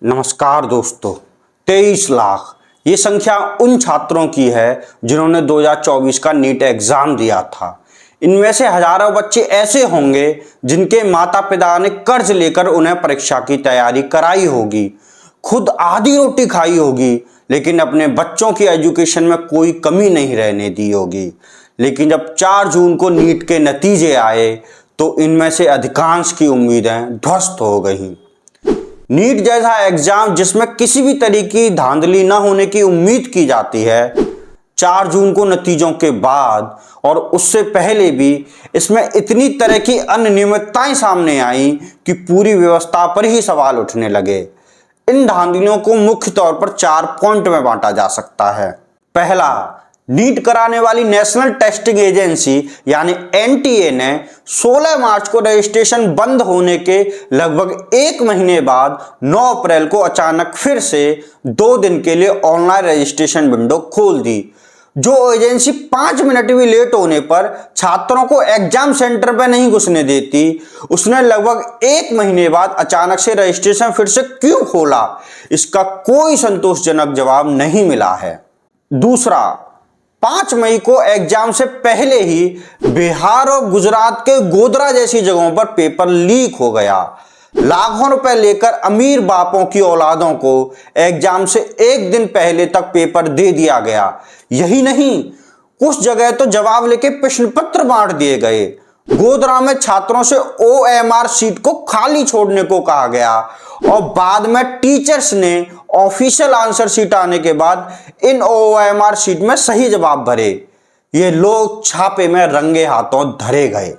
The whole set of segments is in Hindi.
नमस्कार दोस्तों। 23 लाख ये संख्या उन छात्रों की है जिन्होंने 2024 का नीट एग्जाम दिया था। इनमें से हजारों बच्चे ऐसे होंगे जिनके माता पिता ने कर्ज लेकर उन्हें परीक्षा की तैयारी कराई होगी, खुद आधी रोटी खाई होगी, लेकिन अपने बच्चों की एजुकेशन में कोई कमी नहीं रहने दी होगी। लेकिन जब 4 जून को नीट के नतीजे आए तो इनमें से अधिकांश की उम्मीदें ध्वस्त हो गईं। नीट जैसा एग्जाम जिसमें किसी भी तरीके की धांधली न होने की उम्मीद की जाती है, 4 जून को नतीजों के बाद और उससे पहले भी इसमें इतनी तरह की अनियमितताएं सामने आई कि पूरी व्यवस्था पर ही सवाल उठने लगे। इन धांधलियों को मुख्य तौर पर 4 पॉइंट में बांटा जा सकता है। पहला, नीट कराने वाली नेशनल टेस्टिंग एजेंसी यानी एनटीए ने 16 मार्च को रजिस्ट्रेशन बंद होने के लगभग 1 महीने बाद 9 अप्रैल को अचानक फिर से 2 दिन के लिए ऑनलाइन रजिस्ट्रेशन विंडो खोल दी। जो एजेंसी 5 मिनट भी लेट होने पर छात्रों को एग्जाम सेंटर पर नहीं घुसने देती, उसने लगभग 1 महीने बाद अचानक से रजिस्ट्रेशन फिर से क्यों खोला, इसका कोई संतोषजनक जवाब नहीं मिला है। दूसरा, 5 मई को एग्जाम से पहले ही बिहार और गुजरात के गोधरा जैसी जगहों पर पेपर लीक हो गया। लाखों रुपए लेकर अमीर बापों की औलादों को एग्जाम से 1 दिन पहले तक पेपर दे दिया गया। यही नहीं, कुछ जगह तो जवाब लेके प्रश्न पत्र बांट दिए गए। गोधरा में छात्रों से ओएमआर सीट को खाली छोड़ने को कहा गया और बाद में टीचर्स ने ऑफिशियल आंसर शीट आने के बाद इन ओएमआर शीट में सही जवाब भरे। ये लोग छापे में रंगे हाथों धरे गए।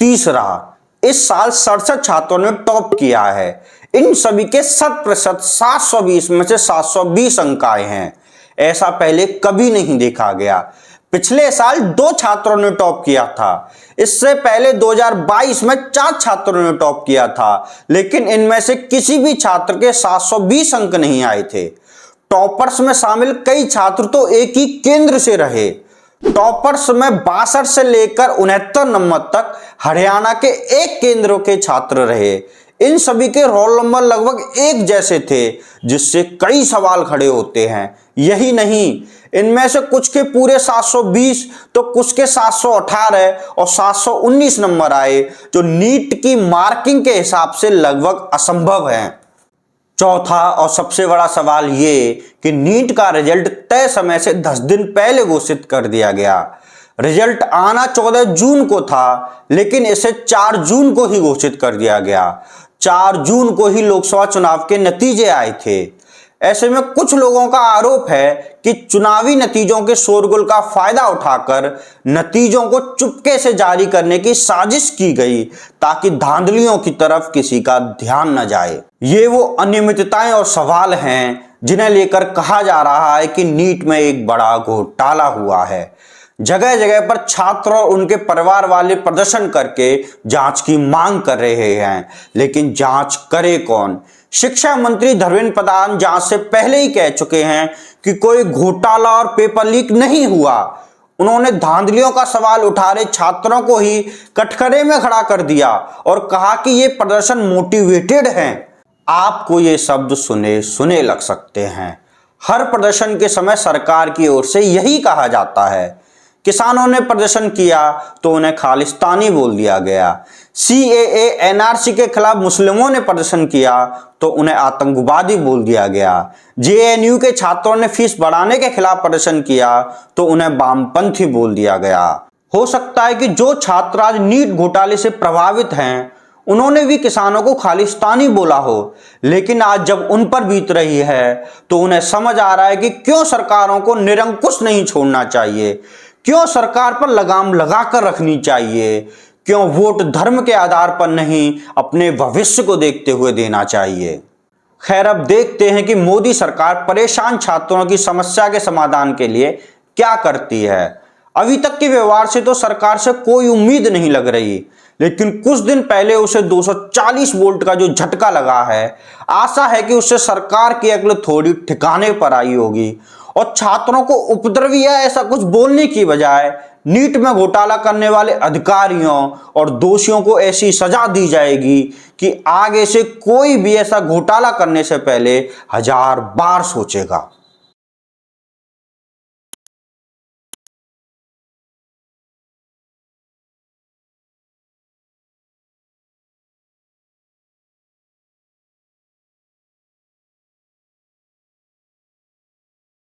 तीसरा, इस साल 67 छात्रों ने टॉप किया है। इन सभी के 100% 720 में से 720 अंक आए हैं। ऐसा पहले कभी नहीं देखा गया। पिछले साल 2 छात्रों ने टॉप किया था। इससे पहले 2022 में 4 छात्रों ने टॉप किया था, लेकिन इनमें से किसी भी छात्र के 720 अंक नहीं आए थे। टॉपर्स में शामिल कई छात्र तो एक ही केंद्र से रहे। टॉपर्स में 62 से लेकर 69 नंबर तक हरियाणा के एक केंद्र के छात्र रहे। इन सभी के रोल नंबर लगभग एक जैसे थे, जिससे कई सवाल खड़े होते हैं। यही नहीं, इनमें से कुछ के पूरे 720 तो कुछ के 718 और 719 नंबर आए, जो नीट की मार्किंग के हिसाब से लगभग असंभव है। चौथा और सबसे बड़ा सवाल ये कि नीट का रिजल्ट तय समय से 10 दिन पहले घोषित कर दिया गया। रिजल्ट आना 14 जून को था, लेकिन इसे 4 जून को ही घोषित कर दिया गया। 4 जून को ही लोकसभा चुनाव के नतीजे आए थे। ऐसे में कुछ लोगों का आरोप है कि चुनावी नतीजों के शोरगुल का फायदा उठाकर नतीजों को चुपके से जारी करने की साजिश की गई, ताकि धांधलियों की तरफ किसी का ध्यान न जाए। ये वो अनियमितताएं और सवाल हैं जिन्हें लेकर कहा जा रहा है कि नीट में एक बड़ा घोटाला हुआ है। जगह जगह पर छात्र और उनके परिवार वाले प्रदर्शन करके जांच की मांग कर रहे हैं, लेकिन जांच करे कौन? शिक्षा मंत्री धर्मेंद्र प्रधान जांच से पहले ही कह चुके हैं कि कोई घोटाला और पेपर लीक नहीं हुआ। उन्होंने धांधलियों का सवाल उठा रहे छात्रों को ही कटघरे में खड़ा कर दिया और कहा कि ये प्रदर्शन मोटिवेटेड है। आपको ये शब्द सुने सुने लग सकते हैं। हर प्रदर्शन के समय सरकार की ओर से यही कहा जाता है। किसानों ने प्रदर्शन किया तो उन्हें खालिस्तानी बोल दिया गया। सीएए एनआरसी के खिलाफ मुस्लिमों ने प्रदर्शन किया तो उन्हें आतंकवादी बोल दिया गया। जेएनयू के छात्रों ने फीस बढ़ाने के खिलाफ प्रदर्शन किया तो उन्हें वामपंथी बोल दिया गया। हो सकता है कि जो छात्र आज नीट घोटाले से प्रभावित हैं, उन्होंने भी किसानों को खालिस्तानी बोला हो, लेकिन आज जब उन पर बीत रही है तो उन्हें समझ आ रहा है कि क्यों सरकारों को निरंकुश नहीं छोड़ना चाहिए, क्यों सरकार पर लगाम लगाकर रखनी चाहिए, क्यों वोट धर्म के आधार पर नहीं अपने भविष्य को देखते हुए देना चाहिए। खैर, अब देखते हैं कि मोदी सरकार परेशान छात्रों की समस्या के समाधान के लिए क्या करती है। अभी तक के व्यवहार से तो सरकार से कोई उम्मीद नहीं लग रही, लेकिन कुछ दिन पहले उसे 240 वोल्ट का जो झटका लगा है, आशा है कि उससे सरकार की अक्ल थोड़ी ठिकाने पर आई होगी और छात्रों को उपद्रवी या ऐसा कुछ बोलने की बजाय नीट में घोटाला करने वाले अधिकारियों और दोषियों को ऐसी सजा दी जाएगी कि आगे से कोई भी ऐसा घोटाला करने से पहले 1000 बार सोचेगा।